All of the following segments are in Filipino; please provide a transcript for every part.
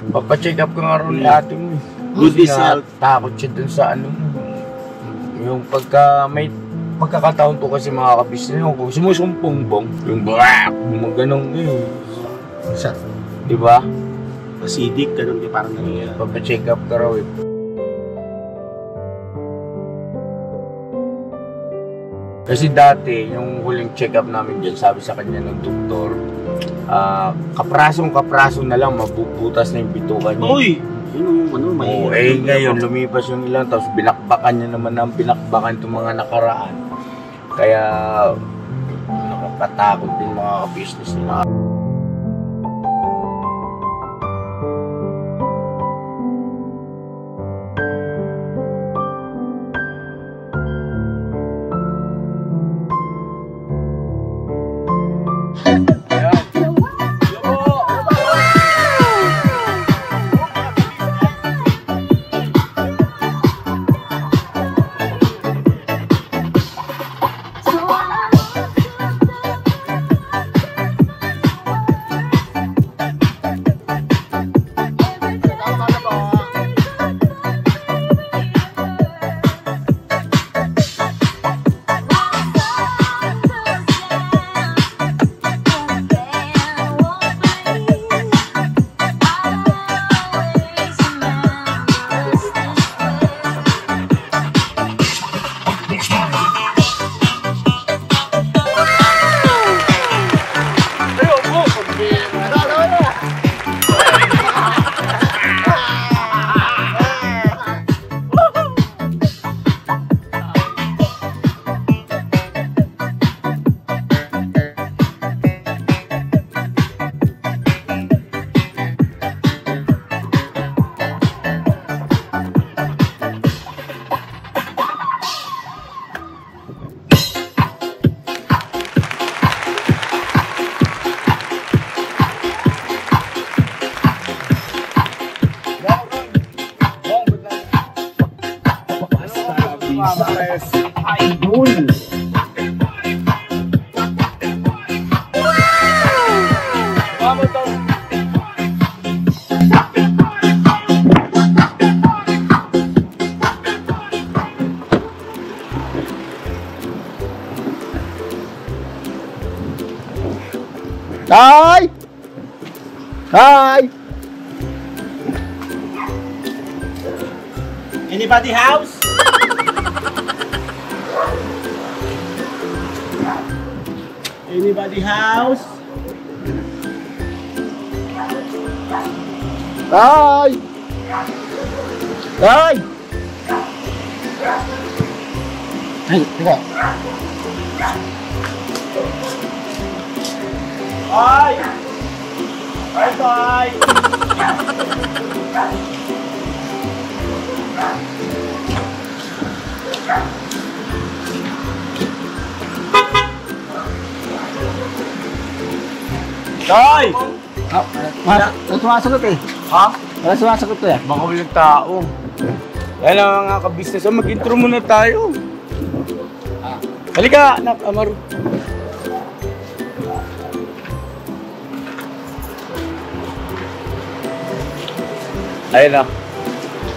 Papacheck up ka nga rin ni ate mo. Good result. Takot siya dun sa ano. Yung pagka may pagkakataon po kasi mga kabisnes ko, sumusumpong-bong. Yung black, yung ganong Sa, diba? acidic, ganun di parang nangyayari. Papacheck up ka raw eh. Kasi dati, yung huling check up namin dyan, sabi sa kanya ng doktor, kaprasong-kapraso na lang, mabubutas na yung bituka niya. Uy! Yun ano, may... Ngayon, lumipas yung ilang, tapos binakbakan niya naman ang binakbakan itong mga nakaraan. Kaya, nakakatakot din mga business nila. Idol! Tay! Tay! Anybody house? Anybody house? Tay! Tay! Ay, teka. Ay! Ay, tay! Tay! Wala sumasagot eh. Ha? Wala sumasagot eh. Baka walang tao. Yan ang mga kabisnes. Mag-intro muna tayo. Halika, anak, Amaru. Ayun na.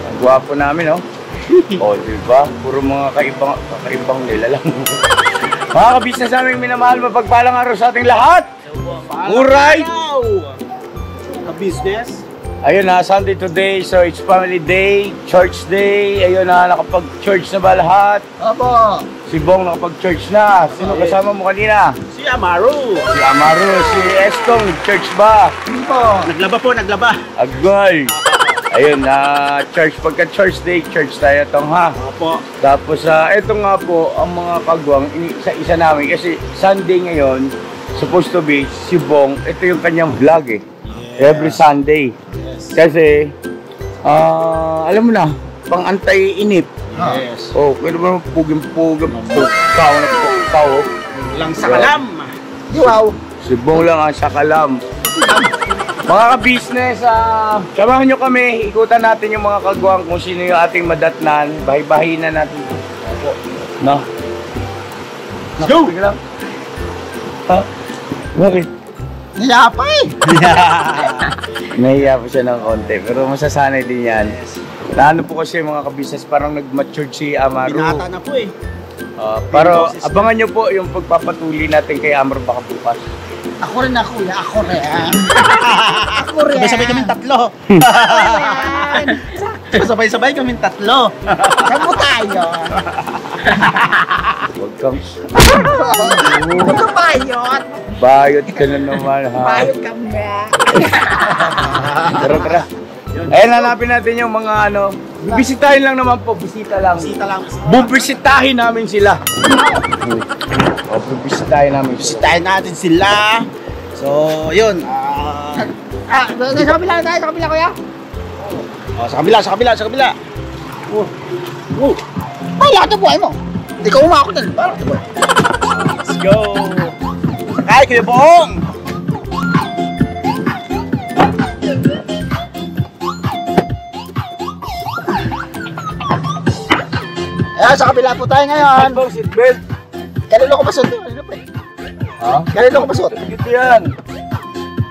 Ang gwapo namin, oh. O, diba? Puro mga kakaibang nila lang. Mga kabisnes namin minamahal, mapagpalang araw sa ating lahat. Alright! A business? Ayun na, Sunday today, so it's family day, church day. Ayun na, nakapag-church na ba lahat? Opo. Si Bong nakapag-church na. Sino kasama mo kanina? Si Amaru. Si Amaru, si Estong, church ba? Hindi po. Naglaba po, naglaba. Agol! Ayun na, church, pagka-church day, church tayo itong ha. Opo. Tapos, ito nga po, ang mga kagwang, isa namin, kasi Sunday ngayon, supposed to be, si Bong, ito yung kanyang vlog eh. Yeah. Every Sunday. Yes. Kasi, alam mo na, pang anti-inip. Yes. Oh, pwede ba pugim-pugim, pukaw na pukaw. Lang sa kalam. Wow. Si Bong lang ang sakalam. Mga ka-business, samahan nyo kami, ikutan natin yung mga kagwang kung sino yung ating madatnan. Bahay-bahay na natin. No? Let's go! Sige lang. Ha? Bakit? Niya pa eh. Nahiya po siya ng konti, pero masasanay din yan. Naano po kasi mga kabisnes, parang nag-mature si Amaru. Binata na po eh. Pero abangan nyo po yung pagpapatuloy natin kay Amaru baka bukas. Ako rin ako, ya. Ako rin. Ako rin. Sabay-sabay kaming tatlo. Sabay-sabay kaming tatlo. Saan mo tayo? Huwag kang Huwag ka bayot. bayot ka na naman ha. Bayot kami. Tara. Ayan, hanapin natin yung mga ano. Bisitahin lang naman po, bisita lang. Sita lang. Bubisitahin namin sila. Bubisitahin namin sila. Bisitahin natin sila. So, yun. Sa kabila na tayo, sa kabila kuya. Sa kabila. Ay, lahat ng buhay mo. Hindi ka umakot din. Let's go. Sakay, Kuya Bong. Ayan, sa kabila po tayo ngayon. Bong, seatbelt. Kanino ko pasot? Kanino pa eh? Ha? Kanino ko pasot? Ito yan.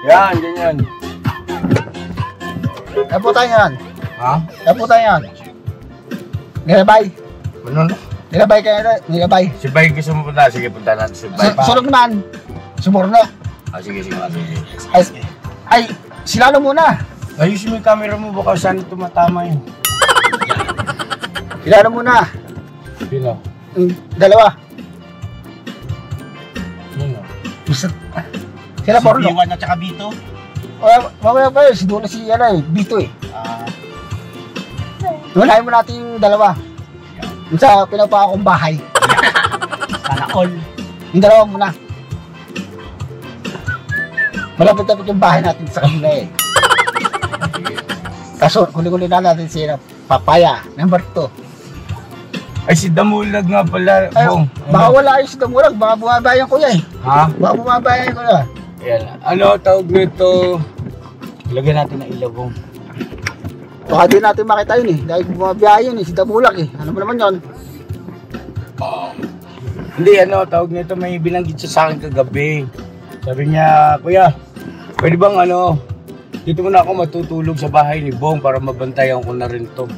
Yan, ganyan. Ayan po tayo ngayon. Ha? Ayan po tayo ngayon. Nilabay. Ano na? Nilabay kayo na. Nilabay. Si Bay gusto mo punta. Sige, punta natin si Bay. Sunog naman. Sumurno. Sige. Ay, sila na muna. Ayusin mo yung camera mo. Baka saan tumatama yun. Sila na muna. Sino? Dalawa. Sino? Sila Si porno. B1 at saka B2. Mamaya pa yun. Si Dula si Bito eh. Tunahin mo natin yung dalawa. Yung sa pinapa akong bahay. Sana all. Yung dalawa muna. Malapit-lapit yung bahay natin sa kanila eh. Kaso, kuli-kuli na natin si Papaya, number 2. Ay, si Damulag nga pala. Ay, Bong. baka wala yung si Damulag, baka bumabayan ko yan eh. Ha? Baka bumabayan ko yan. Ayan. Ano tawag nito? Ilagyan natin ng ilabong. Baka di natin makita yun eh, dahil bumabayan yun eh, si Damulag eh. Ano mo naman yun? Hindi, ano, tawag nito, may binanggit siya sa akin kagabi. Sabi niya, Kuya, pwede bang ano, dito muna ako matutulog sa bahay ni Bong para mabantayan ko na rin to.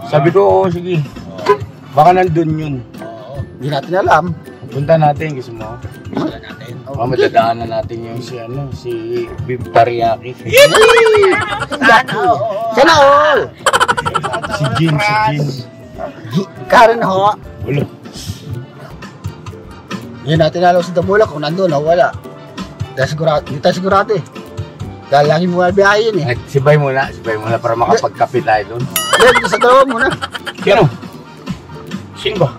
Sabi ko, oo, sige. Baka nandun yun. Hindi natin alam. Punta natin, gusto mo? Wala natin. Baka matadaanan natin yung si Bib Tariaki. Sana all! Si Jin. Karen ho. Wala. Hindi natin alam si Damulag kung nandun o wala. Hindi tayo sigurado eh. Dahil lagi bumabayan yun eh. Ay, sibay muna para makapagkapit tayo doon. Hindi, sa dalawa muna. Sino ba?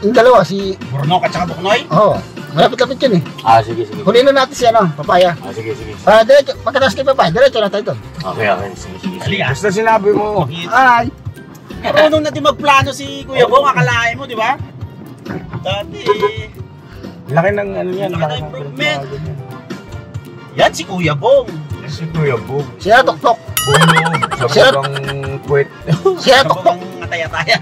Yung dalawa, si... Burnok at saka Buknoy. Oo, malapit-lapit yun eh. Sige. Kunin na natin si Papaya. Sige. Diretso, pagkatapos kay Papaya, diretso na tayo doon. Okay. Sige. Halika. Basta sinabi mo. Ay! Marunong natin magplano si Kuya Bong, akalain mo, di ba? Dati, Laki ng ano yan. Laki ng improvement. yan si Kuya Bong. Si Kuya Bog. Siya tuktok. Puno. Sir. Sa mga puwet. Siya tuktok. Kabang ataya-taya.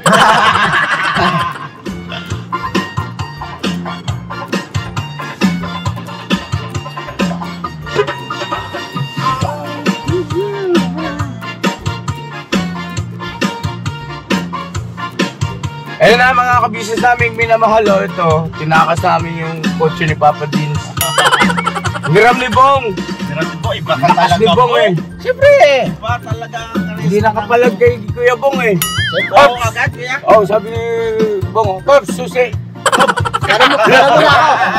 Ayun na mga kabisnes namin minamahal. Ito, tinakas namin yung kotse ni Papa Dins. Hiram ni Bong. Meron po, iba ka Lakas talaga ni Bong eh. Siyempre. Iba talaga ang Hindi nakapalag kay Kuya Bong eh. Oo, agad kuya. Sabi ni Bong, Pops, susi. Kaya mo na ako.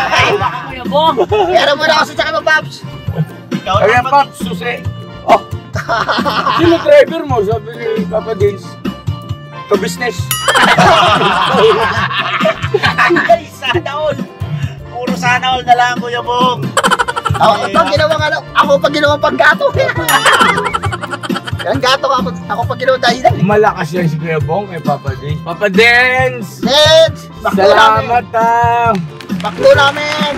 Ay, baka Kuya Bong. Kaya mo na ako sa tsaka mo, Paps. Ikaw Kaya lang Pops, susi. Sino driver mo? Sabi ni Papa Dins. To business. Ay, sana all. Puro sana all na lang, Kuya Bong. Ako pag ginawang paggato. Yan gato ako pag ginawang dahilan. Malakas yan si Kuya Bong kay Papa Dins. Papa Dins! Next! Baklo namin! Salamat Baklo namin!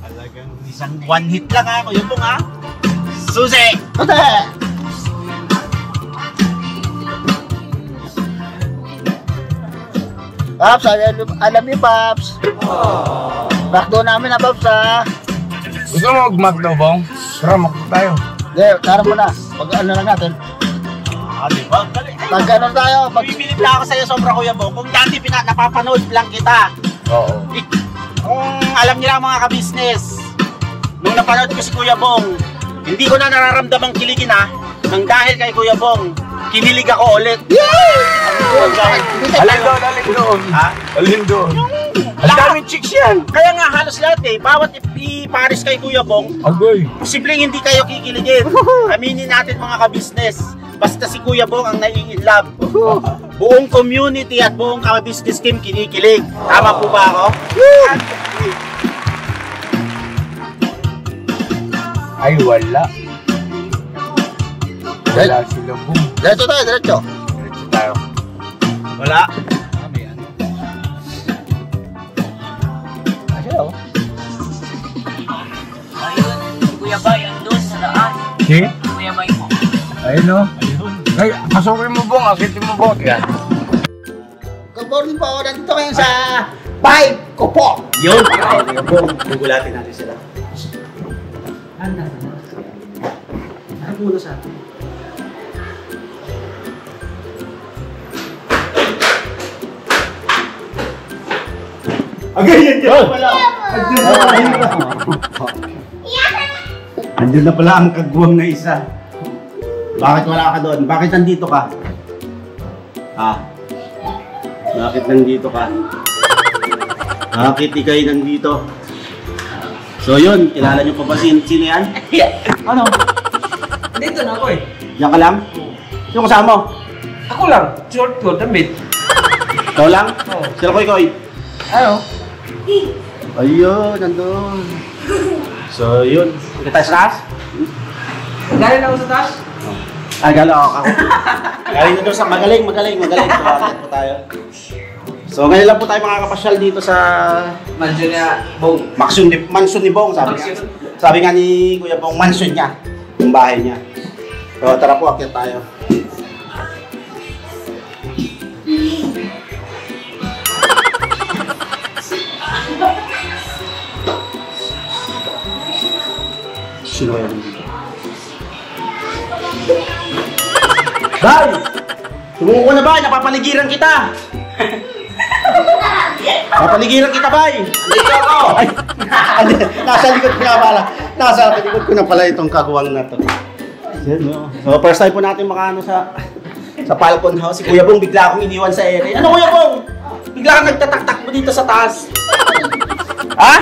Talagang isang one hit lang ha, Kuya Bong ha. Susi! Pate! Paps, I love you, Paps. Backdoor namin na Babs ha. Gusto mo mag-McDo, Bong? Tara, McDo tayo. Hindi, tara muna. Pag ano lang natin. Di ba? Dali. Pag ano tayo, pag... Bibili na ako sa'yo sobra Kuya Bong. Kung dati napapanood lang kita. Oo. Kung alam niyo lang mga ka-business, nung napanood ko si Kuya Bong, hindi ko na nararamdamang kiligin ha. Nang dahil kay Kuya Bong, kinilig ako ulit. Alin doon. Ha? Alin doon. Ang Lahat. daming chicks yan. Kaya nga halos lahat eh, bawat iparis kay Kuya Bong, Agoy. posibleng hindi kayo kikiligin. Aminin natin mga ka-business, basta si Kuya Bong ang nai-inlove. Buong community at buong ka-business team kinikilig. Tama po ba ako? Ay, wala. Wala silang boom. Diretso tayo, diretso. Diretso tayo. Wala. Asya oh. Ayun, Kuya Bay, andun sa daan. Si? Kuya Bay mo. Ayun o. Ay, pasukin mo, Bong. Akitin mo, Bong. Yan. Good morning po. Nandito kayo sa Vibe ko po. Yun. Kuya Bong, gugulatin natin sila. Ano muna sa atin? Ganyan dyan pala. Andun na pala ang kagwang na isa. Bakit wala ka doon? Bakit nandito ka? Ha? Bakit nandito ka? Bakit ikay nandito? So yun, kilala niyo pa ba sino yan? Ano? Dito na ako eh. Yan ka lang? Sino kasama mo? Ako lang. Short ko, damit. Ikaw lang? Oo. Sila koy-koy? Ano? Ayun, nandun. So yun, punta tayo sa taas? Galing ako sa taas. Ah, gala ako. Galing na doon sa magaling. So, akit po tayo. So, ngayon lang po tayo makakapasyal dito sa Mansion niya, Bong. mansion ni Bong, sabi nga. Sabi nga ni Kuya Bong, mansion niya. Yung bahay niya. So, tara po, akit tayo. Sino kaya nandito? Bay! Tumuko na, Bay! Napapaligiran kita! Napapaligiran kita, Bay! Andito ako! Ay! Nasa likod ko na pala. Nasa likod ko na pala itong kaguwang na to. So, first time po natin makaano sa Falcon House. Si Kuya Bong bigla akong iniwan sa ere. Ano, Kuya Bong? Bigla kang nagtatak-tak mo dito sa taas. Ha?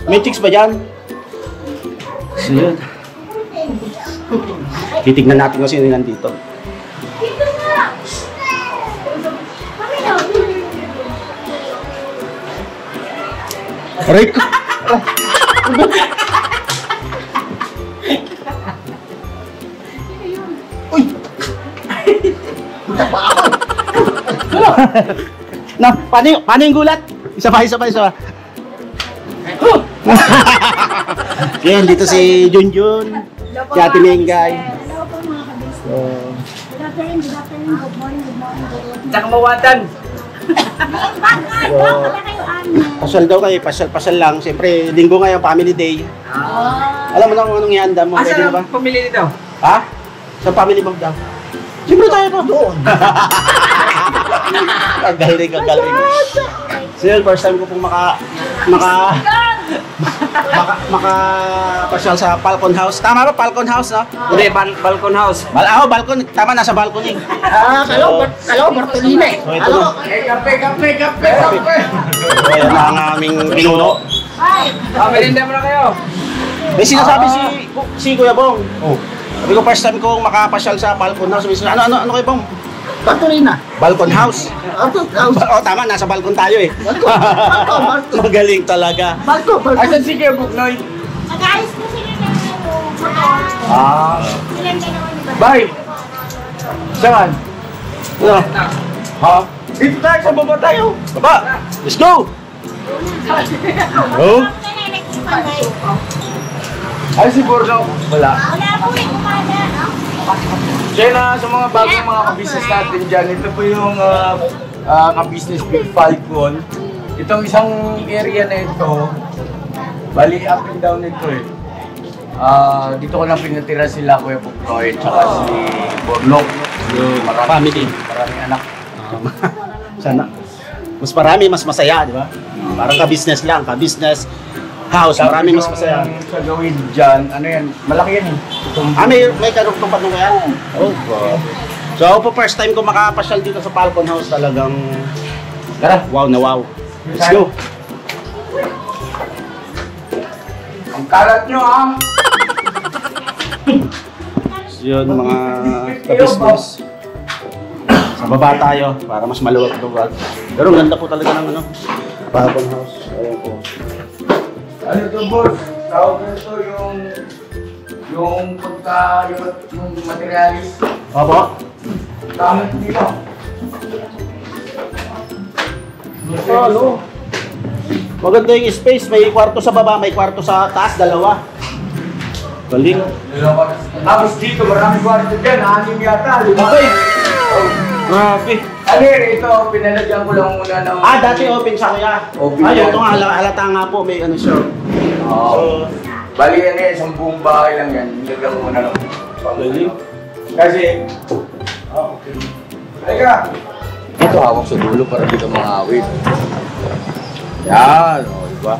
May chicks ba dyan? So, yun. Titignan natin kung sino nandito. Aray ko! Uy! Paano yung gulat? Isa pa. Yan, dito si Junjun, si Ate Mengay. Hello po mga kabisnes. Good afternoon, good morning. Tsaka mawatan. Wala kayo ano. Pasyal daw kayo, pasyal lang. Siyempre, linggo ngayon, family day. Alam mo na kung anong ihanda mo, pwede na Asa ba? ang pamilya nito? Ha? Sa family bag daw. Siyempre tayo pa doon. Kagaling. So yun, first time ko pong makapasyal sa Falcon House. Tama ba, Falcon House, no? Hindi, balcon house. Balcony. Tama, nasa balcony. Kalaw Bartolina eh. So ito na. Kape. So yan ang aming pinuno. Melinda mo na kayo. May sinasabi si Kuya Bong. Sabi ko, first time kong makapasyal sa Falcon House. Ano kayo, Bong? Bartolina. Balcon House. Bartol. Oh, tama, nasa balkon tayo eh. Bartol. Magaling talaga. Bartol. Asan si Kuya Buknoy? Mag-ayos po sila ng silang ginawa ni Baba. Bye! Saan? Ano? Ha? Dito tayo, sa baba tayo. Baba, let's go! Oh? Ay, si Borno. Wala. Wala po eh, kumada. Kaya na sa mga bagong mga ka-business natin dyan, ito po yung ka-business Big Falcon. Itong isang area na ito, Bali, up and down nito eh. Dito ko lang pinatira sila Kuya Puknoy, tsaka si Borlok. Yung family. Maraming anak. Sana. Mas marami, mas masaya, di ba? Parang ka-business lang, ka-business house, marami mas masaya. Sa gawin dyan, ano yan, malaki yan eh. May karugtong pa nung yan. Oh, God. So ako po first time ko makapasyal dito sa Falcon House, talagang Tara, wow na wow. Let's go. ang kalat nyo ah! Yun mga ka-business. Sa baba tayo para mas maluwag lugar. Pero ang ganda po talaga ng ano, Falcon House. Ayan po. Ano to boss? Tawag nito yung pagka, yung materialis. Opo. Tamit dito. Ano? Maganda yung space, may kwarto sa baba, may kwarto sa taas, dalawa. Galing. Tapos dito, marami kwarto dyan, 6 yata, 5. Grabe. Ano yun, ito, pinalagyan ko lang muna ng... Dati open siya kuya. Open Ay, yan. ito nga, halata nga po, may ano siya. Oo. Bali yan eh, isang buong bahay lang yan. Nilagyan ko muna ng... Galing. Kasi... Okay. Teka! Ito hawak sa dulo para di ka mangawit. Yan, o, diba?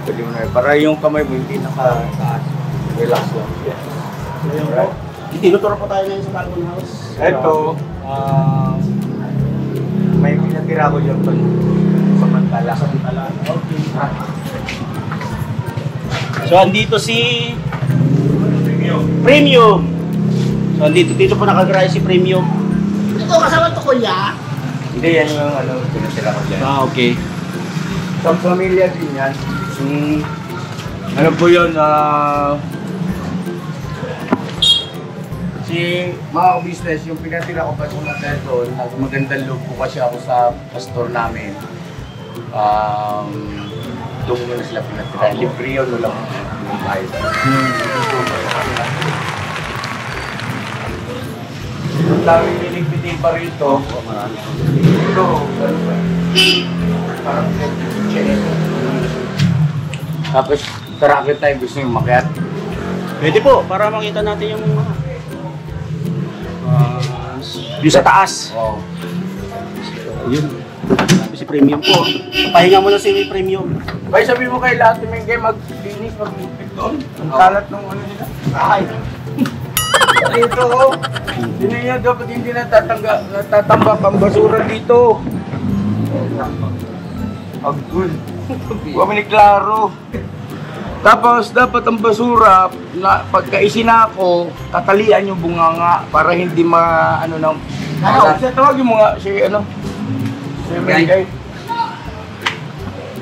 Pwede mo na, para yung kamay mo hindi naka-taas. Relax lang. Alright. Tinuturo po tayo ngayon sa Falcon House. Ito, may pinatira ko dyan pag samantala. Okay. So, andito si Premium. So, dito po nakagrahe si Premium. Ito kasama to kuya. Hindi, yan yung ano, pinatira ko dyan. Okay. Sa pamilya din yan. Ano po yun, si mga business, yung pinatira ko pa sa mga doon, magandang loob po kasi ako sa pastor namin. Doon ko na sila pinatira. Libre yun, walang bayad. Ang daming niligpitin pa rito. Ito, parang kitchen. Tapos, tarakit tayo gusto yung makiat. Pwede po, para makita natin yung view sa taas. Wow. Ayun. Sabi si Premium po. Pahinga mo na si Premium. Bay, sabi mo kay lahat yung game maglinis, maglipit doon. Ang kalat ng ano nila. Ay! Dito, oh. Hindi niya dapat hindi natatambak ang basura dito. Agul. Huwag ni Claro. Tapos, dapat ang basura, na pagka isinako, tatalian yung bunganga para hindi ano nang... Tawagin mo nga si ano? Si Mengay.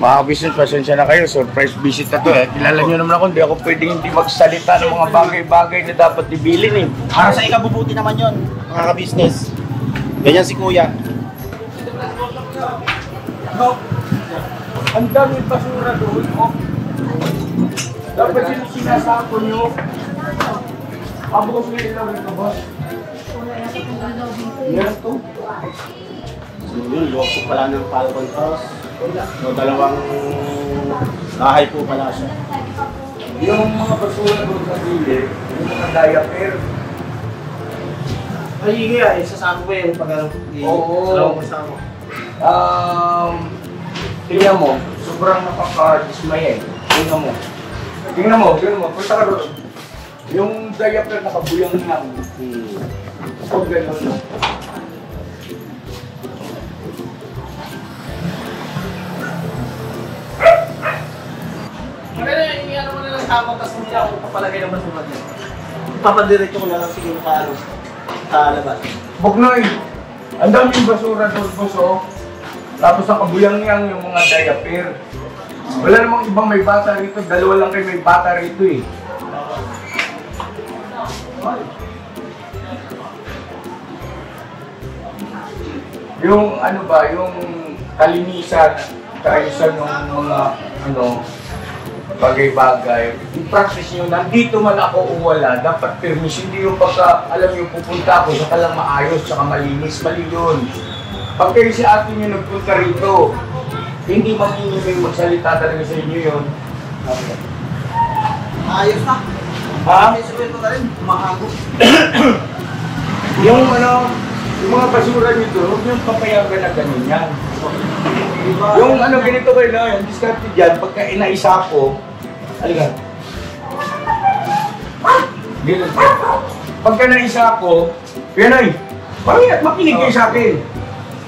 Mga business, pasensya na kayo. Surprise visit na to eh. Kilala nyo naman ako, hindi ako pwedeng hindi magsalita ng mga bagay-bagay na dapat ibilin eh. Para sa ikabubuti naman yon, mga ka-business. Ganyan si Kuya. Ang daming basura doon, oh. Dapat yung sinasako nyo. Abos nyo ilaw ito, boss. Yan to. So yun, luwag po pala ng Falcon House. So, dalawang bahay po pala siya. Yung mga basura doon sa gilid, yung mga diaper. Ay, hiya, isasama ko yan pag Oo. dalawang kasama. Tingnan mo, sobrang nakaka-dismay eh. Tingnan mo. Tingnan mo, punta ka doon. Yung diaper nakabuyang lang. So, gano'n. Maganda yung ano mo na lang tama, tapos hindi ako papalagay ng basura dyan. Papadiretso ko na lang siguro sa labas. Bugnoy, ang daming basura doon po, so. Tapos nakabuyang-yang yung mga diaper. Wala namang ibang may bata rito, dalawa lang kayo may bata rito eh. Yung ano ba, yung kalinisan, kaayusan ng mga ano, bagay-bagay. I-practice nyo, nandito man ako o wala, dapat permission. Hindi yung pagka, alam nyo, pupunta ako, saka lang maayos, saka malinis, mali yun. Pag kayo si ate nyo nagpunta rito, hindi magiging may magsalita talaga sa inyo yun. Ayos na. Ha? May suwento na rin. Umahago. Yung yung mga basura nito, huwag yung papayagan na ganun yan. Yung ganito kayo na, yung discarte dyan, pagka inaisa ko, aligan. Ganun. Pagka naisa ko, yan ay, makinig kayo sa akin.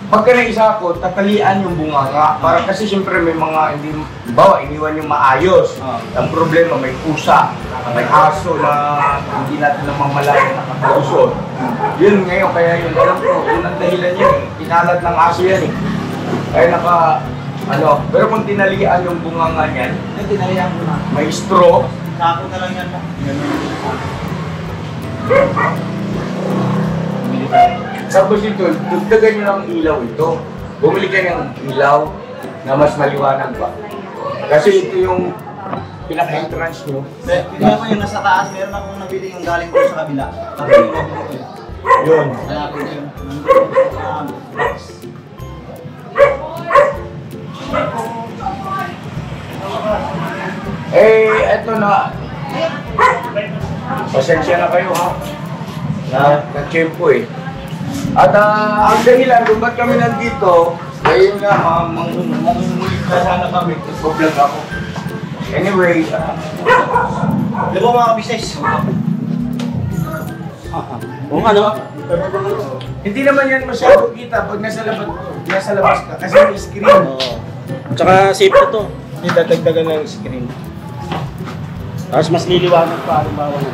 Pagka naisa ko, tatalian yung bunganga. Para kasi siyempre may mga hindi, bawa, iniwan yung maayos. Ang problema, may pusa, may aso na hindi natin namamalayan nakakausod. Yun ngayon, kaya yun, alam ko, yun ang dahilan yan eh. Kinalat ng aso yan eh. Kaya pero kung tinalian yung bunganga niyan, Tinalihan ko na. may straw, Sako na lang yan mo. tapos ito, dugdagan nyo ng ilaw ito. Bumili kayo ng ilaw na mas maliwanag pa. Kasi ito yung pinaka-entrance nyo. Tingnan mo yung nasa taas, meron akong nabili yung galing ko sa kabila. Tapos Yun. kaya ko yun. Eto na. Pasensya na kayo ha. Na-tiyempo eh. At ang dahilan kung ba't kami nandito, ayun nga, mangungulit na sana kami. Vlog ako. Anyway, Di ba mga business? Oo nga no? hindi naman yan masyado kita pag nasa labas ka kasi may screen. Oo. Tsaka safe to. Hindi dadagdagan ng screen. Tapos mas liliwanag pa, halimbawa na.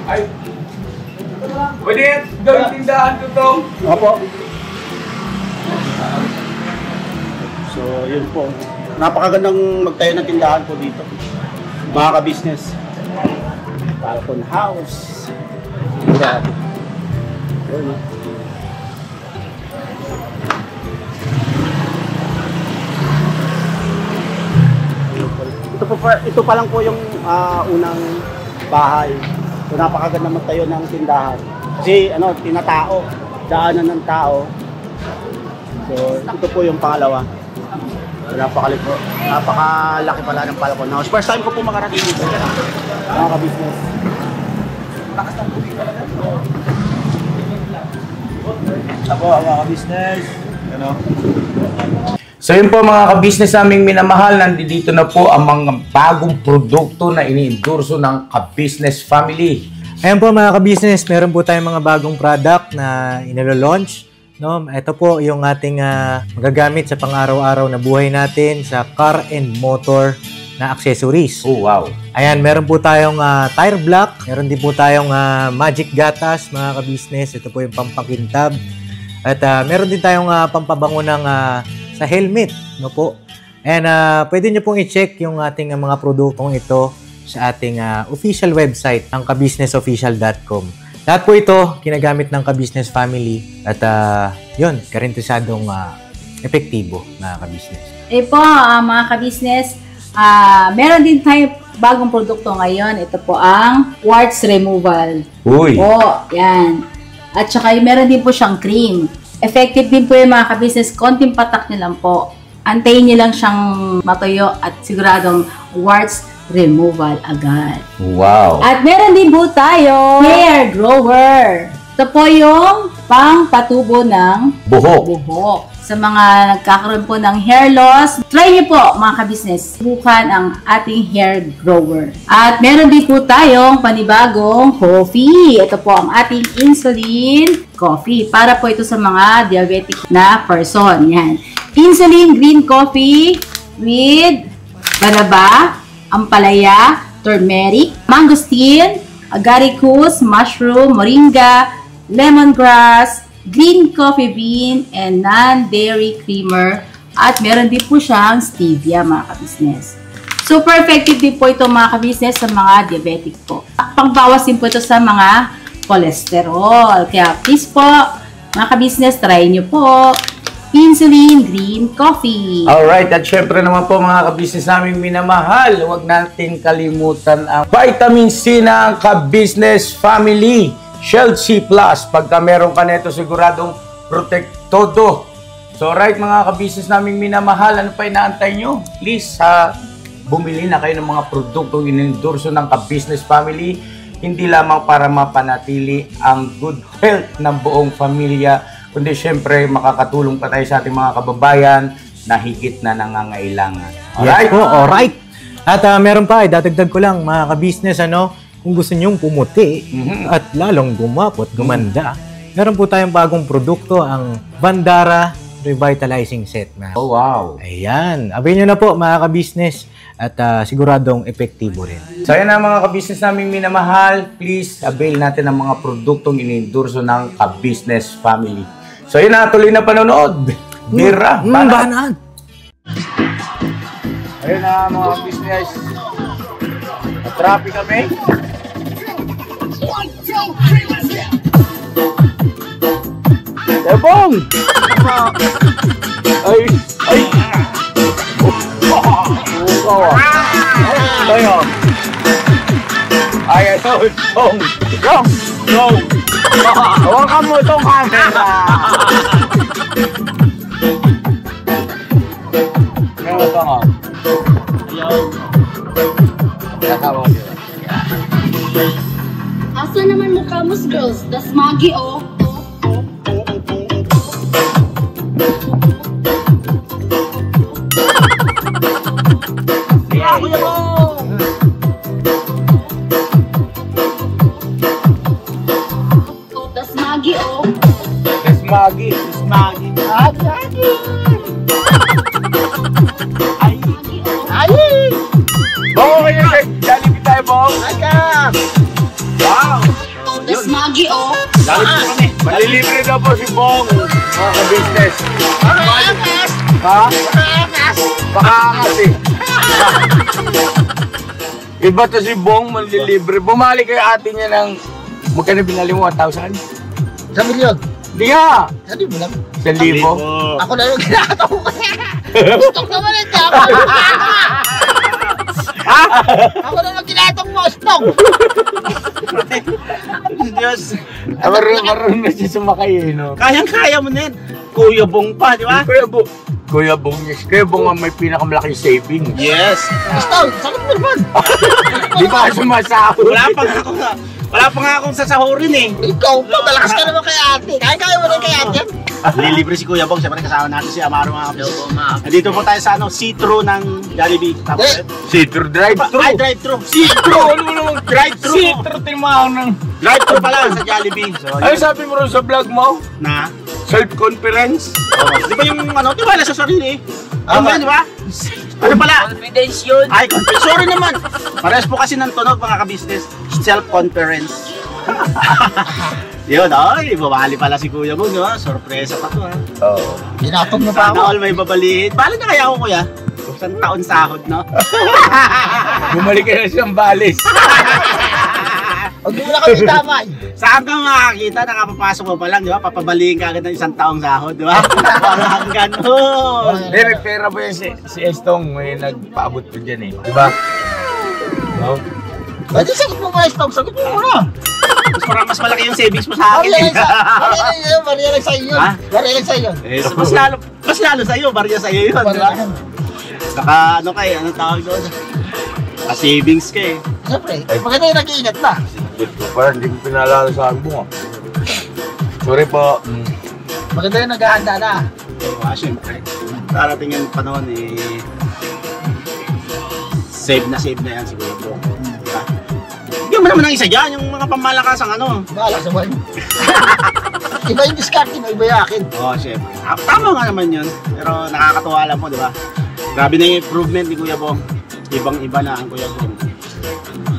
Ay, pwede gawin tindahan to Tom? Opo. So, yun po. Napakagandang magtayo ng tindahan po dito. Mga ka-business. Balcon House. Grabe. Yun, no? Ito pa lang po yung unang bahay. So, napakaganda magtayo ng tindahan. Kasi tinatao, daanan ng tao. So, ito po yung pangalawa. So, napakalaki pala ng Balcon House. First time ko po makarating dito. Mga ka-business. Ako, mga ka-business. So yun po mga ka-business naming minamahal, nandito na po ang mga bagong produkto na ini-endorso ng ka-business family. Ayan po mga ka-business, meron po tayong mga bagong product na inilo-launch. No? Ito po yung ating magagamit sa pang-araw-araw na buhay natin sa car and motor na accessories. Oh wow! Ayan, meron po tayong tire block, meron din po tayong magic gatas mga ka-business. Ito po yung pampakintab. At meron din tayong pampabango ng sa helmet, no po. And pwede nyo pong i-check yung ating mga produktong ito sa ating official website, ang kabusinessofficial.com. Lahat po ito ginagamit ng ka-business family at yun, karintisadong epektibo mga ka-business. Po, mga ka-business, meron din tayo bagong produkto ngayon. Ito po ang warts removal. Uy! Po, yan. At saka meron din po siyang cream. Effective din po yung mga ka-business. Konting patak nyo lang po. Antayin nyo lang siyang matuyo at siguradong warts removal agad. Wow! At meron din po tayo hair grower. Ito po yung pang-patubo ng buhok. Sa mga nagkakaroon po ng hair loss, try niyo po mga ka-business, subukan ang ating hair grower. At meron din po tayong panibagong coffee. Ito po ang ating insulin coffee. Para po ito sa mga diabetic na person. Yan. Insulin green coffee with banaba, ampalaya, turmeric, mangosteen, agaricus, mushroom, moringa, lemongrass, green coffee bean, and non-dairy creamer. At meron din po siyang stevia mga ka-business. Super effective din po ito mga ka-business sa mga diabetic po. Pangbawas din po ito sa mga cholesterol. Kaya please po, Mga ka-business, try nyo po. Insulin Green Coffee. Alright, at syempre naman po mga ka-business naming minamahal, huwag natin kalimutan ang vitamin C ng ka-business family. Shield C+. Pagka meron ka nito, siguradong protektodo. So alright mga ka-business naming minamahal, ano pa inaantay nyo? Please, bumili na kayo ng mga produktong inendorso ng ka-business family, hindi lamang para mapanatili ang good health ng buong pamilya, kundi syempre makakatulong pa tayo sa ating mga kababayan na higit na nangangailangan. Alright? Yes po, alright. At meron pa, dadagdag ko lang mga ka-business, kung gusto nyong pumuti at lalong gumapot, gumanda, meron po tayong bagong produkto, ang Bandara Revitalizing Set. Oh, wow. Ayan. Abay nyo na po mga ka-business at siguradong epektibo rin. So yan na mga ka-business naming minamahal, please avail natin ang mga produktong inendorso ng ka-business family. So yun na, tuloy na panonood. Bira, Banaan. Ayun na mga business. Traffic kami. Ebong! Ay! Tayo. Ay, ito. Dong! Dong! Dong! Hawakan mo itong camera. Ano ito nga? Asa naman mukha mo, girls? Das magi, oh. Oh, das magi, oh. Yes, Maggie. Miss Maggie. Ay! Ay! Bong, kayo sa Jollibee tayo, Bong. Aga! Wow! Oh, das magi, oh. Jollibee kami. Malilibre daw po si Bong, mga ka-business. Angas! Ha? Angas! Baka angas eh. Iba to si Bong, malilibre. Bumalik kayo atin niya ng, magkano binali mo, 1,000? Sa milyon. Hindi nga! Sabi mo lang. 1,000? Ako na yung ginagawa ko. Tutok naman ito. Ako na yung ginagawa mo. Stop! Diyos. Marunong na siya sumakay eh, no? Kayang-kaya mo na yan. Kuya Bong pa, di ba? Kuya Bong, yes. Kuya Bong ang may pinakamalaking saving. Yes. Stop! Sakit mo naman. Di ba sumasahod? Wala pa nga akong sasahurin eh. Ikaw pa, malakas ka naman kay ate. Kaya mo rin kay ate. Lilibre si Kuya Bong. Siyempre kasama natin si Amaro mga kapatid. Nandito po tayo sa see-through ng Jollibee. Tapos, See-through drive-thru. ay, drive-thru. See-through! Ano mo namang drive-thru? See-through, tinmahan ng... Drive-thru pala sa Jollibee. So, Ano sabi mo rin sa vlog mo? na? Self-conference? Di ba yung tiwala sa sarili? Ano ba, di ba? Ano pala? Confidence yun. Ay, sorry naman. Parehas po kasi ng tunog mga ka-business. Self-conference. Yun, ay, bumali pala si Kuya Bong, di ba? Sorpresa pa to, ha? Oo. Ginatog mo pa Sana ako. all may babalihin. Bala na kaya ako, Kuya? Isang taon sahod, no? Bumalik ka na siyang balis. Huwag mo na kami damay. Saan ka makakita? Nakapapasok mo pa lang, di ba? Papabalihin ka agad ng isang taong sahod, di ba? Parang ganun. Hindi, may pera ba yan si Estong? May nagpaabot ko dyan eh. Di ba? No? Pwede sagot mo muna, Stop. Sagot mo muna. Mas malaki yung savings mo sa akin. Bariya lang sa'yo yun. Ha? Bariya lang sa'yo yun. Eh, mas lalo sa'yo, barya sa'yo yun, di ba? Saka ano kayo, anong tawag doon? Savings ka eh. Siyempre, maganda yung nag-iingat na. Parang hindi mo pinalala sa akin mo. Sorry po. Maganda yung naghahanda na. Siyempre. Darating yung panahon eh. Save na yan siguro po. Diba? Hindi mo naman ang isa dyan, yung mga pamalakas ang ano. Bahala sa buhay mo. Iba yung discard mo, iba yung akin. Oo, siyempre. Tama nga naman yun. Pero nakakatuwa lang po, di ba? Grabe na yung improvement ni Kuya Bong. Ibang-iba na ang Kuya Bong.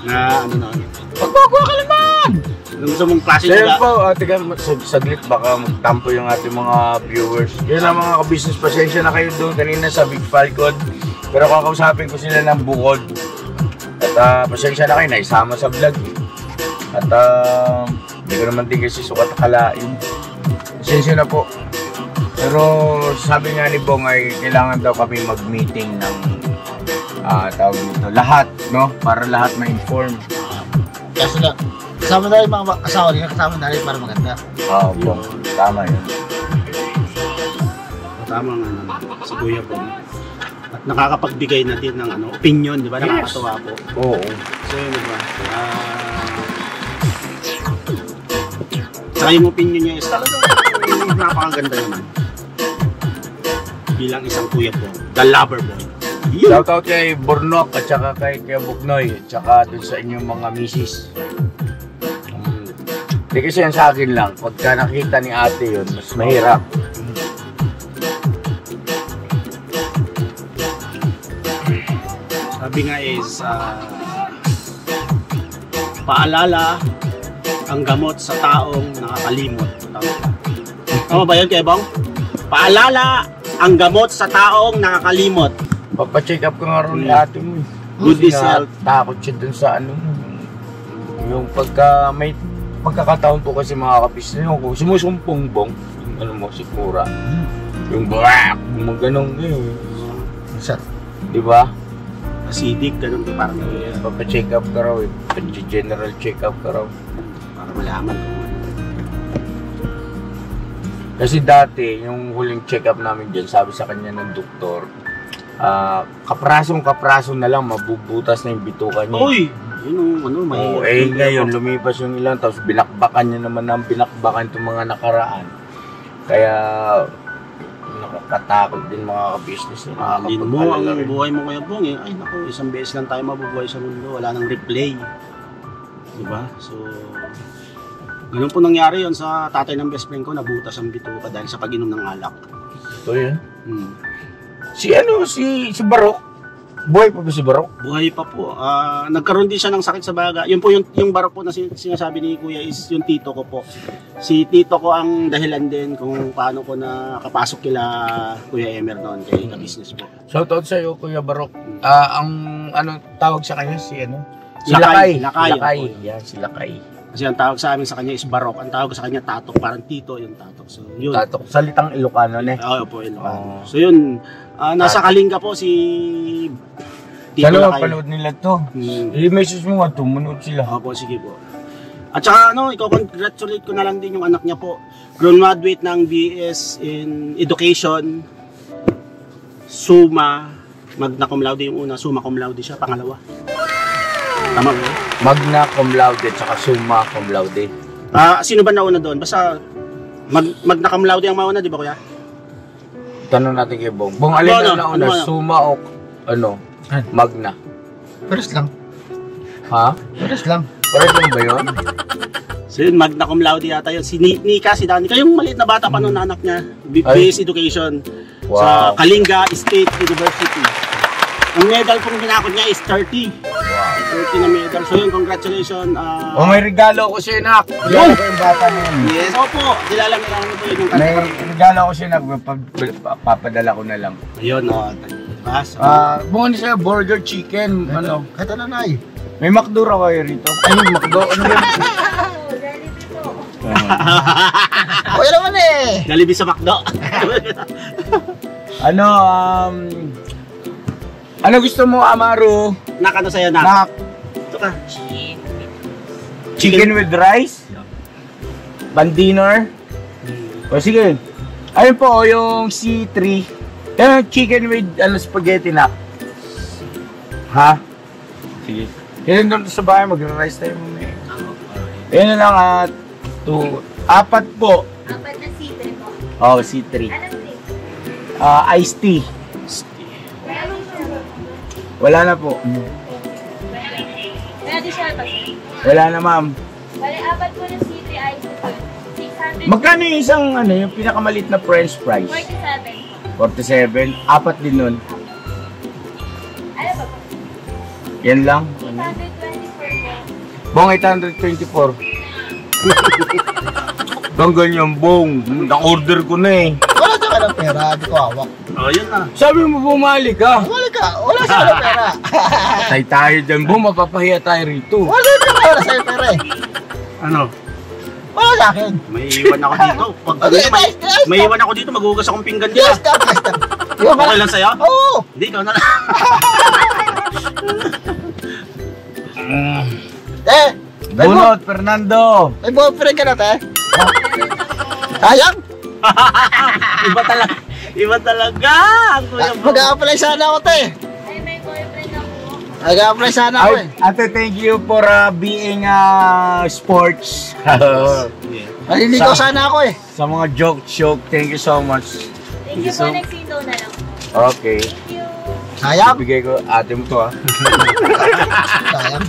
Na ano na. Magbago ka naman! Kung gusto mong klase Sir nila. po, tiga, saglit baka magtampo yung ating mga viewers. Yun ang mga ka-business, pasensya na kayo doon kanina sa Big Falcon. Pero kakausapin ko sila ng bukod. At pasensya na kayo, naisama sa vlog. At hindi ko naman din kasi sukat akalain. Pasensya na po. Pero sabi nga ni Bong ay kailangan daw kami mag-meeting ng tawag dito. Lahat, no? Para lahat ma-inform. Kaya sila, kasama na rin mga asawa nila, kasama na rin para maganda. Oo, Bong. Tama yun. Tama nga naman, si Kuya Bong. At nakakapagbigay na din ng opinion, di ba? Nakakatuwa po. Oo. So yun, di ba? Saka yung opinion niya is talagang napakaganda naman. Bilang isang Kuya Bong, the lover boy. Shoutout kay Bornok at saka kay Buknoy at saka dun sa inyong mga misis. Hindi kasi yan sa akin lang. Pagka nakita ni ate yun, mas mahirap. Sabi nga is, paalala ang gamot sa taong nakakalimot. Tama ba yun, Kuya Bong? Paalala ang gamot sa taong nakakalimot. Papacheck up ka nga rin ni ate mo. Good Kasi is health. takot siya dun sa yung pagka may pagkakataon po kasi mga kabisnes ko, sumusumpong Bong, yung sikmura. Yung brak, yung ganong Isa. di ba? Acidic, ganun din parang Papacheck up ka raw, general check up ka raw. para malaman kung ano. Kasi dati, yung huling check up namin dyan, sabi sa kanya ng doktor, kapraso na lang, mabubutas na yung bituka niya. Uy! Yun ang Oo, ngayon, lumipas yung ilan, tapos binakbakan niya naman ng binakbakan itong mga nakaraan. Kaya, nakakatakot din mga ka-business niya. Alin mo ang buhay mo, Kuya Bong, eh. Ay naku, isang beses lang tayo mabubuhay sa mundo, wala nang replay. Diba? So, ganun po nangyari yon sa tatay ng best friend ko, nabutas ang bituka dahil sa pag-inom ng alak. So yun. Si Barok. Buhay pa ba si Barok? Buhay pa po. Nagkaroon din siya ng sakit sa baga. Yun po yung Barok po na sinasabi ni Kuya is yung tito ko po. Si tito ko ang dahilan din kung paano ko nakapasok kila Kuya Emer noon kay ka-business po. Shoutout sa iyo, Kuya Barok. Ang tawag sa kanya si Lakay. Yan, si Lakay. Kasi ang tawag sa amin sa kanya is Barok. Ang tawag sa kanya Tatok, parang tito yung Tatok. So yun. Tatok, salitang Ilocano ne. Oo po, Ilocano. So yun, nasa Kalinga po si Tito Sana Lakay. mapanood nila to. I-message mo nga to, manood sila. Opo, sige po. At saka i-congratulate ko na lang din yung anak niya po. Graduate ng BS in Education. Summa, magna cum laude yung una, summa cum laude siya, pangalawa. Tama ba? Magna cum laude at saka summa cum laude. Sino ba nauna doon? Basta magna cum laude ang mauna, di ba kuya? Tanong natin kay Bong. Bong, alin na nauna? Summa o magna? Pares lang. Ha? Pares lang. Pares lang ba yun? So yun, magna cum laude yata yun. Si Nika, si Danica, yung maliit na bata pa noon anak niya. BS Education. Wow. Sa Kalinga State University. Ang medal pong hinakot niya is 30. Wow. 30 na medal. So yun, congratulations. May regalo ko sa'yo, Nak. Regalo ko yung bata na yun. Yes, opo. Dilalang po yun yung May regalo ko sa'yo, Nak. Papadala ko na lang. Ayun, diba? So, Bukod sa'yo, burger, chicken, Kahit ano na eh. May McDo raw kayo rito. Ay, McDo, ano yun? Okay naman eh. Jollibee sa McDo. Ano gusto mo, Amaru? Nak, ano sa'yo, Nak? Nak, Ito ka. chicken with rice? Bandiner? O sige. Ayun po, yung C3. Yan, chicken with spaghetti, Nak. Ha? Sige. Yan doon sa bahay, mag-rice tayo mamaya. Yan na lang at 4 po. 4 na C3 po. Oh, C3. Iced tea. Wala na po. Ready siya pa siya. Wala na, ma'am. Bale, 4 po na C3 ice po. 600. Magkano yung isang, yung pinakamalit na french fries? 47. 47. 4 din nun. Ano ba po? Yan lang. 824 po. Bong, 824. Bang ganyan, Bong. Na-order ko na eh. Wala sa ng pera, di ko hawak. Oh, yun na. Sabi mo bumalik ka. Wala ka, wala sa ng pera. Tay tayo dyan, Bong. Mapapahiya tayo rito. Wala sa ng pera eh. Ano? Wala sa akin. May iwan ako dito. Pag may iwan ako dito, maghugas akong pinggan dito. Yes, stop. Okay lang sa'yo? Oo. Hindi, ikaw na lang. Bunot, Fernando! May boyfriend ka na, te? Sayang. Iba talaga. Iba talaga. Ang Kuya Bong. Mag-a-apply sana ako, te. Ay, may boyfriend ako. Mag-a-apply sana ako, eh. Ate, thank you for being sports. Maliligaw sana ako, eh. Sa mga joke, thank you so much. Thank you po, next window na lang. Okay. Thank you. Sayang. Ibigay ko, ate mo to Sayang.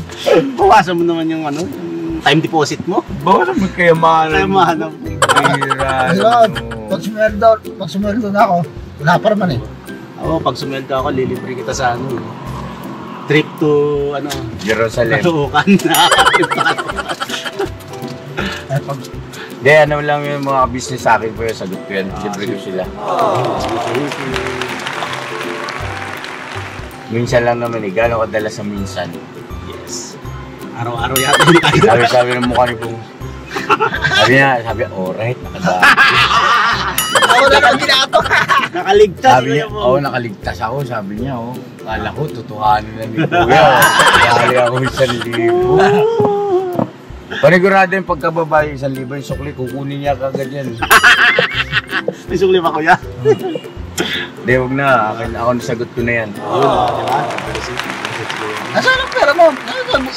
Bawasan mo naman yung ano, yung time deposit mo. Bawa naman kayo Kaya mahanap. Ayun. Pag sumweldo na ako, wala pa naman, eh. Oo, pag sumweldo ako, lilibre kita sa ano. Trip to, ano, Jerusalem. Katuukan. Trip to Katuukan. Hindi, ano lang yung mga business sa akin po yung sagot ko yan. Libre ko sila. Minsan lang naman eh. Gano'ng kadalas sa minsan? Yes. Araw-araw yata hindi tayo. Sabi ng mukha ni Bong. Sabi niya, alright, nakadaan. Ako na lang ginato. Nakaligtas. Sabi niya, nakaligtas ako. Sabi niya, kala ko, tutuhanin na ni Kuya. Kali ako 1,000. Panigurado yung pagkababa yung 1,000 yung sukli, kukunin niya kagad yan. May sukli ba, Kuya? Hindi, huwag na. Ako nasagot ko na yan. Diba? Nasaan ang pera mo?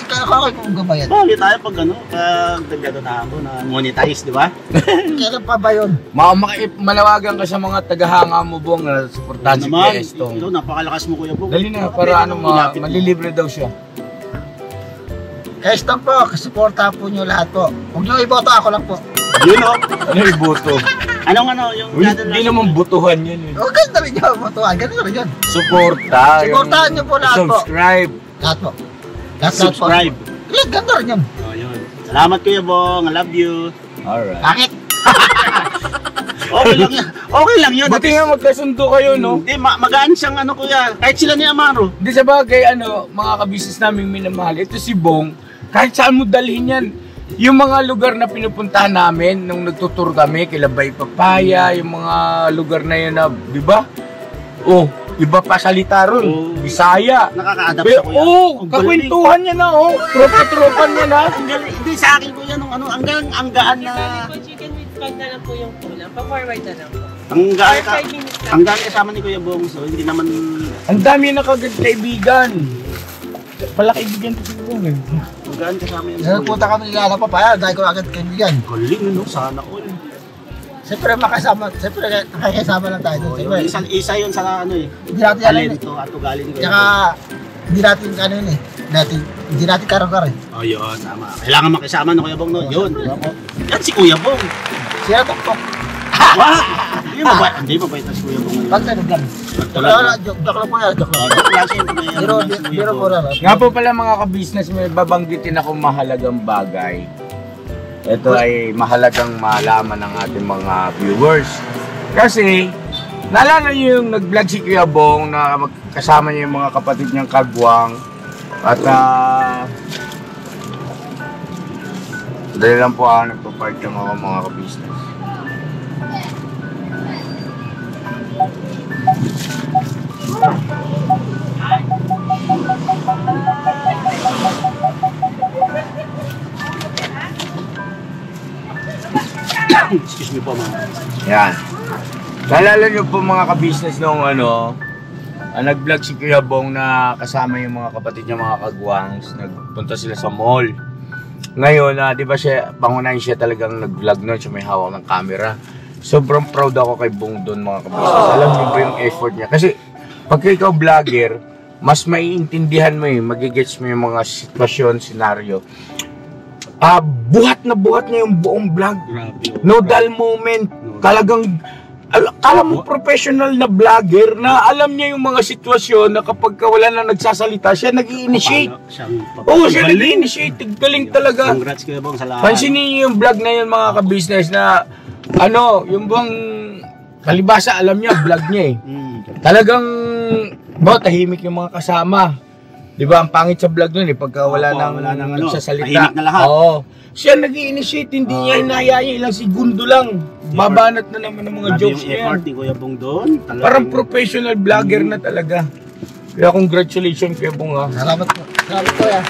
Kakakay ko kung gabayan. Bali tayo pag ano, pag nagdado na ako na monetize, di ba? Kailan pa ba yun? Manawagan ka sa mga tagahanga mo, Bong, na supportahan si Kuya Estong. Ikaw, napakalakas mo, Kuya Bong. Dali na, para malilibre daw siya. Kaya stop po, kasuporta po nyo lahat po. Huwag nyo iboto, ako lang po. Yun o. Ano yung boto? Anong ano, yung... Hindi naman botohan yan. Huwag ganda rin nyo botohan, ganun rin yun. Suporta. Suportahan nyo po lahat po. Subscribe. Lahat po. Lahat po. Subscribe. Ganda rin yun. Oh, yun. Salamat, Kuya Bong. I love you. Alright. Bakit? Okay lang yan. Okay lang yun. Buti nga magkasundo kayo, no? Hindi, magaan siyang ano, Kuya. Kahit sila ni Amaro. Hindi sa bagay, mga kabisnes namin minamahal. Ito si Bong, kahit saan mo dalhin yan. Yung mga lugar na pinupuntahan namin nung nagtutur kami, kila Bay Papaya, yung mga lugar na yun na, di ba? Oh, iba pa salita ron. Bisaya. Nakaka-adapt siya, Kuya. Oo, kakwentuhan niya na, tropa-tropan niya na. Hindi sa akin, Kuya, nung ano, ang gaan na... Chicken with spag na lang po yung kulang. Pa-forward na lang po. Ang gaan ka... 5 minutes lang. Ang gaan kasama ni Kuya Bong, so hindi naman... Ang dami na kagad kaibigan. Pala kaibigan to si Bong eh. Ang gaan kasama yun. Nagpunta kami nila pa pa, dahil ko agad kaibigan. Galing, no? Sana all. Siyempre nakakasama lang tayo doon. Siyempre, Isa yun sa ano eh. hindi natin alam eh. Talento at ugali ni Kuya Tsaka, Bong. hindi natin ano yun eh. Hindi natin karong-kar eh. Oh, yun, tama. Kailangan makisama ng Kuya Bong, no? Yun, di ba po? Yan si Kuya Bong. Siya tok-tok. Hindi mabait na si Kuya Bong. Pag ganun lang. Joke lang po yan, joke lang. Biro po lang. Nga po pala mga kabisnes, may babanggitin ako mahalagang bagay. Ito ay mahalagang malaman ng ating mga viewers. Kasi, naalala niyo yung nag-vlog si Kuya Bong na kasama niya yung mga kapatid niyang kagwang. At, dahil lang po ako nagpa-part ng mga kabisnes. Excuse me po, mga. Yan. Naalala niyo po mga kabisnes nung nag-vlog si Kuya Bong na kasama yung mga kapatid niya mga kagwangs. Nagpunta sila sa mall. Ngayon, di ba siya, pangunahin siya talagang nag-vlog nun. Siya may hawak ng camera. Sobrang proud ako kay Bong doon mga kabisnes. Alam niyo ba yung effort niya? Kasi pag ikaw vlogger, mas maiintindihan mo magigets mo yung mga sitwasyon, senaryo. Buhat na niya yung buong vlog. No dull moment. Talagang, alam mo, professional na vlogger na alam niya yung mga sitwasyon na kapag wala na nagsasalita, siya nag-i-initiate. Oo, siya nag-i-initiate. Galing talaga. Congrats Kuya Bong sa lahat. Pansinin niyo yung vlog na yun mga kabisnes na, yung bang, kalibasa alam niya, vlog niya eh. Talagang, tahimik yung mga kasama. Di ba, ang pangit sa vlog nun eh, pagka wala nang nagsasalita. tahimik na lahat. Oo. Siya nag-i-initiate, hindi niya hinahayaan niya, ilang segundo lang. Babanat na naman ng mga jokes yung niya. effort ni Kuya Bong doon. Parang professional vlogger na talaga. Kaya congratulations Kuya Bong ha. Salamat po. Salamat po ya.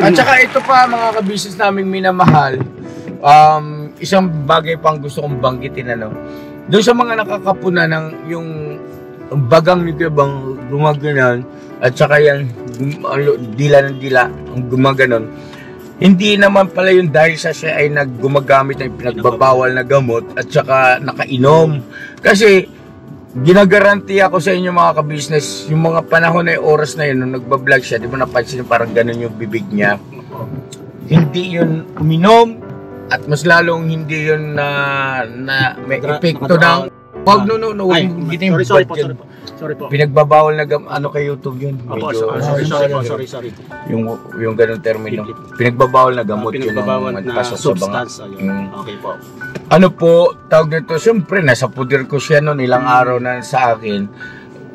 At saka ito pa mga ka-business naming minamahal, isang bagay pang gusto kong banggitin ano. Doon sa mga nakakapuna ng yung bagang ni Kuya Bong gumaganon at saka yan dila ng dila ang gumaganon. Hindi naman pala yung dahil sa siya ay naggumagamit ng pinagbabawal na gamot at saka nakainom. Kasi ginagaranti ako sa inyo mga ka-business, yung mga panahon na oras na yun nung nagbablog siya, di ba napansin parang ganun yung bibig niya. Hindi yun uminom at mas lalong hindi yun na may epekto ng wag Sorry po. Pinagbabawal na ano kay YouTube yun. Opo, sorry. Yung ganung termino. Pinagbabawal na gamot yun. Pinagbabawal na substance. Okay po. Ano po, tawag nito, siyempre, nasa puder ko siya noon, ilang araw na sa akin.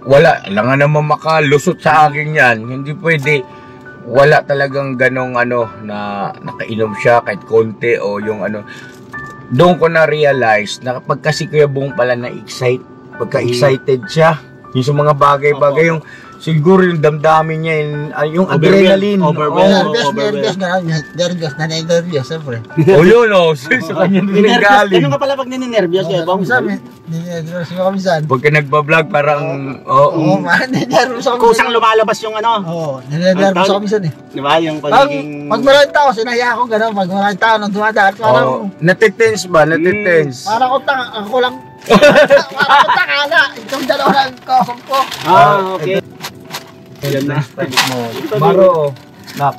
Wala, lang naman makalusot sa akin yan. Hindi pwede, wala talagang ganong ano, na nakainom siya kahit konti o yung ano. Doon ko na-realize na kapag kasi Kuya Bong pala na-excite, pagka-excited siya, yung sa mga bagay-bagay, yung siguro yung damdamin niya, yung adrenaline. Nervyos, siyempre. O yun o, sa kanya rin galing. Ganun ka pala pag nininervyos Kuya Bong? Nervyos ako minsan. Pagka nagbablog, parang, Oo, nervyos ako minsan. Kusang lumalabas yung ano. Oo, nervyos ako minsan eh. Di ba? Yung pagiging... Pag maraming tao, sinaya ako gano'n. Pag maraming tao nang dumadaan, parang... natitense ba? Natitense. Parang ako lang... Parang ako takala. Itong dalawa lang kosong ko. Okay. Yan na. Maro, nak.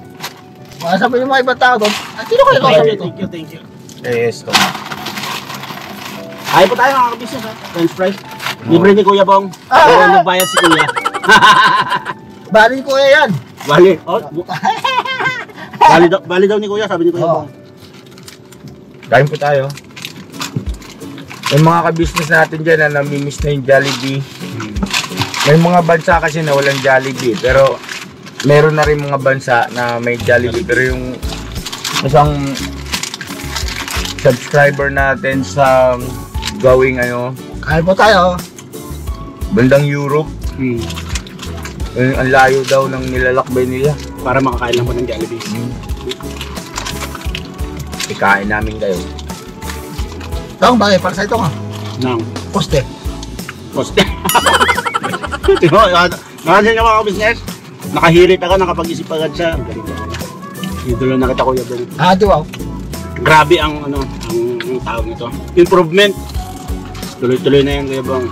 Sabi yung mga ibang tao doon, sino kayo kosong ito? Thank you. Yes, to. Ayaw po tayo mga kabisnes ha. French fries. Libre ni Kuya Bong. Pero nagbayad si Kuya. Bali ko yan. Bali. Bali daw ni Kuya, sabi ni Kuya Bong. Kain po tayo. Yung mga ka-business natin dyan na namimiss na yung Jollibee. May mga bansa kasi na walang Jollibee. Pero meron na rin mga bansa na may Jollibee. Pero yung isang subscriber natin sa going ano, Kain po tayo. bandang Europe. Ang layo daw ng nilalakbay nila. Para makakain lang po ng Jollibee. Ikain namin kayo. Ito ang bagay, para sa ito nga. Nang. Poste. Poste. Nakasal niya mga kabisnes. Nakahirit ako, nakapag-isip agad siya. Ang galing naman. Idolo na kita Kuya Bong. Wow. Grabe ang ano, ang tawag nito. Improvement. Tuloy-tuloy na yan Kuya Bong.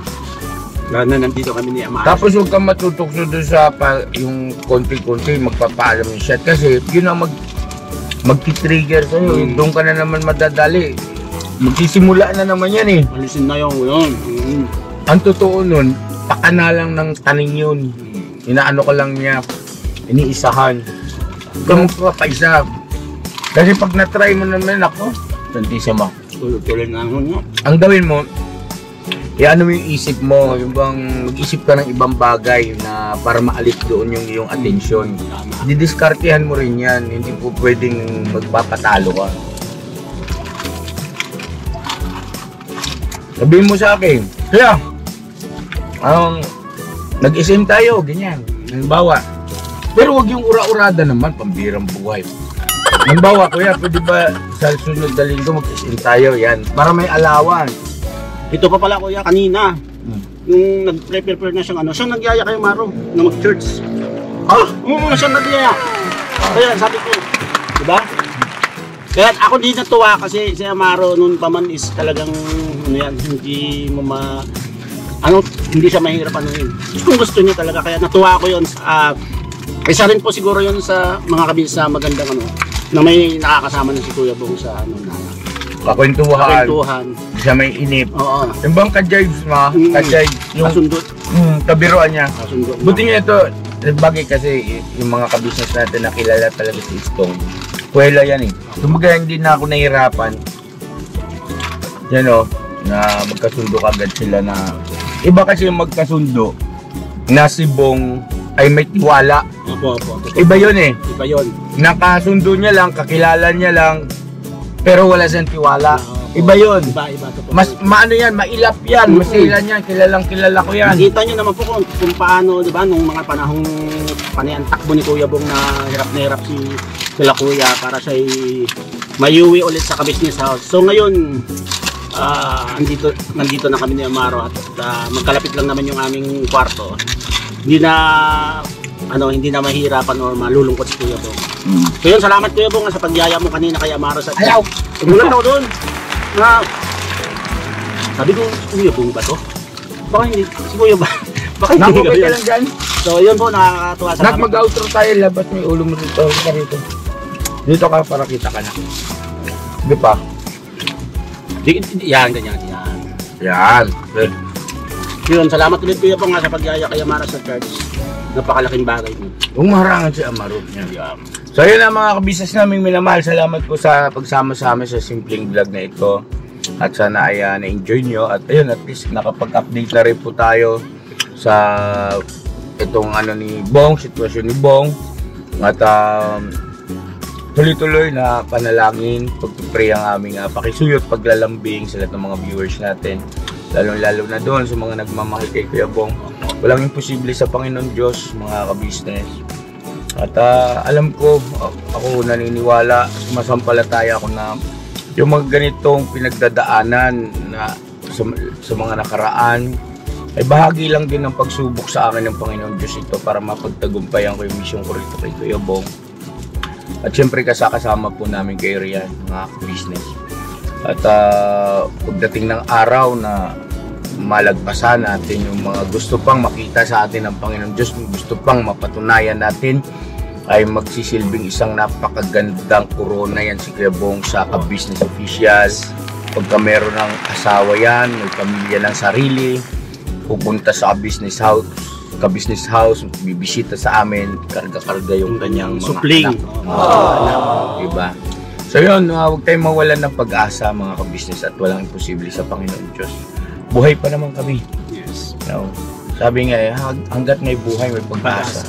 Lalo na nandito kami ni Amara. Tapos huwag kang matutokso doon sa yung konti-konti magpapaalam yung shot kasi yun ang mag-trigger sa'yo. Doon ka na naman madadali. Magsisimula na naman yan eh. Alisin na yun. Ang totoo nun, pakana lang ng taning yun. Inaano ka lang niya, iniisahan. Kung papaisa. Kasi pag na-try mo naman ako, tantisama. Tuloy-tuloy na yun. Ang gawin mo, ano mo yung isip mo, yung bang mag-isip ka ng ibang bagay na para maalis doon yung iyong atensyon. Didiskartehan mo rin yan, hindi po pwedeng magpapatalo ka. Sabihin mo sa akin, kaya, nag-isim tayo, ganyan, halimbawa. Pero wag yung ura-urada naman, pambirang buhay. Halimbawa, kuya, pwede ba sa sunod na linggo mag-isim tayo, yan, para may alawan. Ito pa pala Kuya, kanina. Yung nag-prepare na siyang ano, siyang nagyaya kayo Maro na mag-church. Siyang nagyaya. Kaya sabi ko, diba? Kaya ako din natuwa kasi si Amaro noon pa man is talagang ano yan, hindi mo hindi siya mahirap ano yun. Gusto niya talaga kaya natuwa ako yun. Isa rin po siguro yun sa mga kabisa magandang ano na may nakakasama na si Kuya Bong sa ano na Kakwentuhan. Siya may inip. Oo. Yung bang ka-jives ma? Ka-jives. Yung kasundot. Kabiruan niya. Kasundot. Buti nga ito, bagay kasi yung mga kabisnes natin na kilala talaga si Stone. Kuwela yan eh. Kumbaga hindi na ako nahihirapan. Yan o, na magkasundo kagad sila na... Iba kasi yung magkasundo na si Bong ay may tiwala. Opo. Totoo. Iba yun eh. Iba yun. Nakasundo niya lang, kakilala niya lang, pero wala siyang tiwala. Opo. Iba yun. Iba. Totoo. Mas maano yan, mailap yan, masilan yan, kilala ko yan. Nakita nyo naman po kung paano, di ba, nung mga panahong takbo ni Kuya Bong na hirap sila Kuya para siya mayuwi ulit sa ka-business house. So ngayon, nandito na kami ni Amaro at magkalapit lang naman yung aming kwarto. Hindi na mahirapan o malulungkot si Kuya Bong. So yun, salamat Kuya Bong sa pagyaya mo kanina kay Amaro sa ayaw. Tumulan ako doon na sabi ko, Kuya Bong ba to? Baka hindi, si Kuya ba? Baka hindi Nakukay ka yun. lang dyan. So yun po, nakakatuwa sa Nak, mag-outro tayo, labas mo yung ulo mo dito. Ka rito. Dito ka para kita ka na. Di pa? Yan, ganyan. Yan. Yun, salamat ulit Kuya Bong sa pagyaya kay Amaro sa church. Napakalaking bagay mo. Umarangan si Amaro. Yan. So yun ang mga kabisnes naming minamahal. Salamat po sa pagsama sa amin sa simpleng vlog na ito. At sana ay na-enjoy nyo. At ayun, at least nakapag-update na rin po tayo sa itong ni Bong, sitwasyon ni Bong. At tuloy-tuloy na panalangin, pagpipray ang aming pakisuyot, paglalambing sa lahat ng mga viewers natin. Lalo na doon sa mga nagmamahal kay Kuya Bong. Walang imposible sa Panginoon Diyos, mga kabisnes. At alam ko, ako naniniwala, sumasampalataya ako na yung mga ganitong pinagdadaanan na sa mga nakaraan ay bahagi lang din ng pagsubok sa akin ng Panginoon Diyos ito para mapagtagumpayan ko yung mission ko rito kay Kuya Bong. At syempre kasama po namin kay Rian, mga business. At pagdating ng araw na malagpasan natin yung mga gusto pang makita sa atin ng Panginoon Diyos, gusto pang mapatunayan natin, ay magsisilbing isang napakagandang corona yan si Kuya Bong sa ka-business official. Pagka meron ng asawa yan, may pamilya ng sarili, pupunta sa ka-business house, bibisita sa amin, karga-karga yung kanyang mga supling. Anak. Diba? So yun, huwag tayong mawalan ng pag-asa mga ka-business at walang imposible sa Panginoon Diyos. Buhay pa naman kami. Yes. No? Sabi nga, hanggat may buhay, may pag-asa.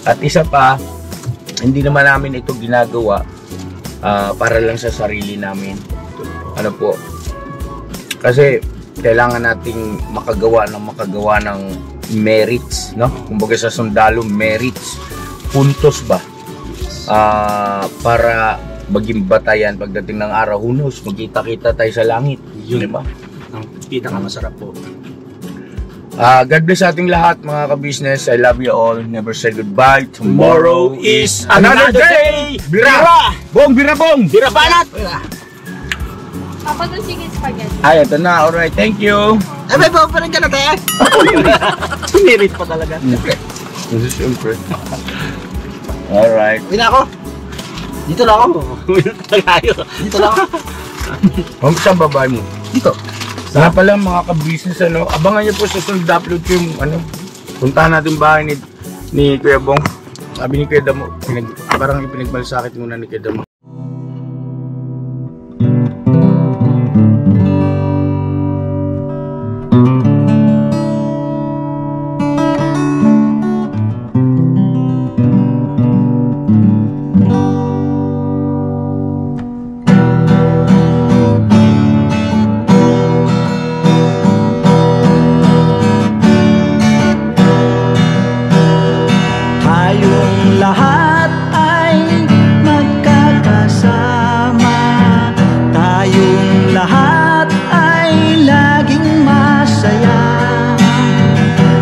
At isa pa, hindi naman namin ito ginagawa para lang sa sarili namin. Ano po? Kasi kailangan nating makagawa ng merits, no? Kumbaga sa sundalo, merits, puntos ba? Para maging batayan pagdating ng araw, who knows, magkita-kita tayo sa langit. Yun, diba? Ang pinakamasarap po. God bless ating lahat mga ka-business. I love you all. Never say goodbye. Tomorrow is another day. Bira! Bong! Bira Bong! Bira banat! Papa, doon sige spaghetti. Ay, ito na. Alright, thank you. May pa rin ka na tayo. Merit pa talaga. Siyempre. Alright. Uwi na ako. Dito lang ako. Dito lang ako. Huwag saan babae mo? Dito. Sana pala mga ka-business, abangan niyo po sa sunod upload ko yung puntahan natin bahay ni Kuya Bong. Sabi ni Kuya Damo, parang ipinagmalasakit muna ni Kuya Damo.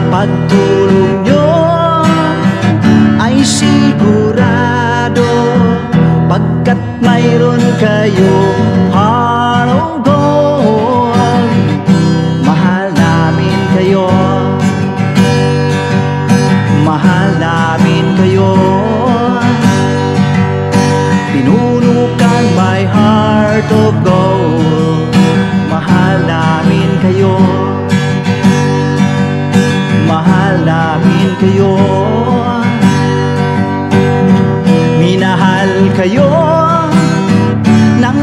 Pagtulong nyo ay sigurado, pagkat mayroon kayo heart of gold. Mahal namin kayo, mahal namin kayo. Pinunukan my heart of gold. Mahal namin kayo, mahal namin kayo. Minahal kayo ng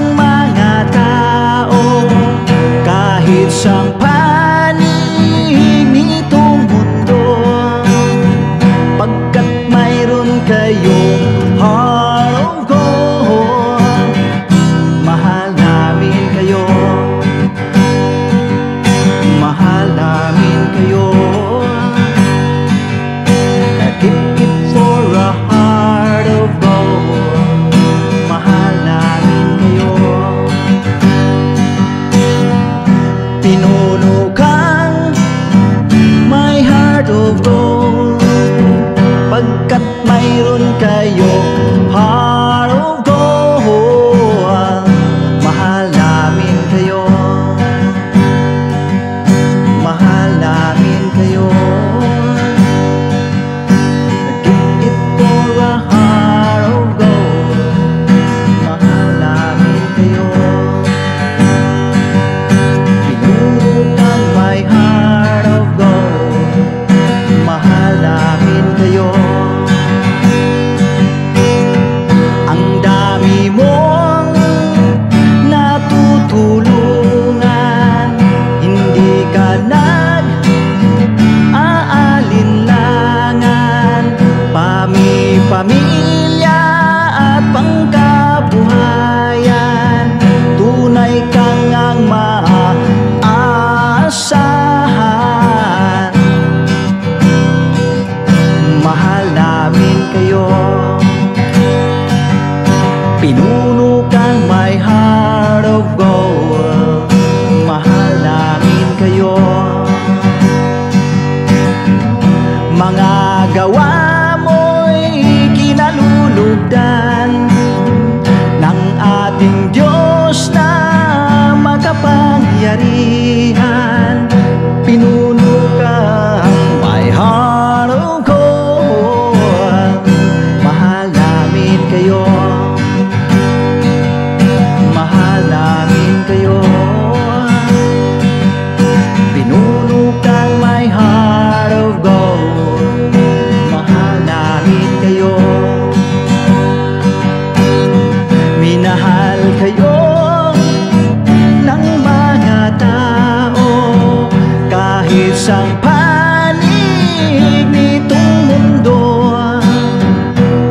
isang panig nitong mundo,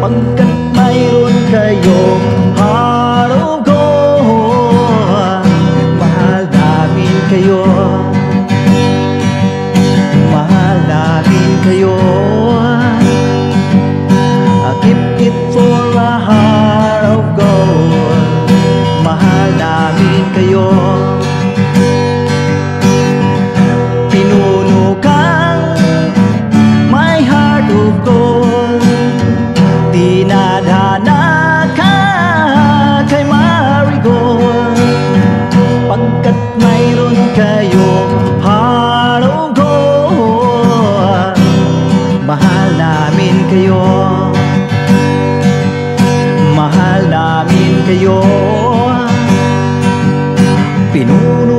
pagkat mayroon kayong heart of gold. Mahal namin kayo, mahal namin kayo. I keep it for a heart of gold. Mahal namin kayo. Pinuno kang my heart of gold. Dinadhana ka kay Marigold, pagkat mayroon kayong heart of gold. Mahal namin kayo, mahal namin kayo. Pinuno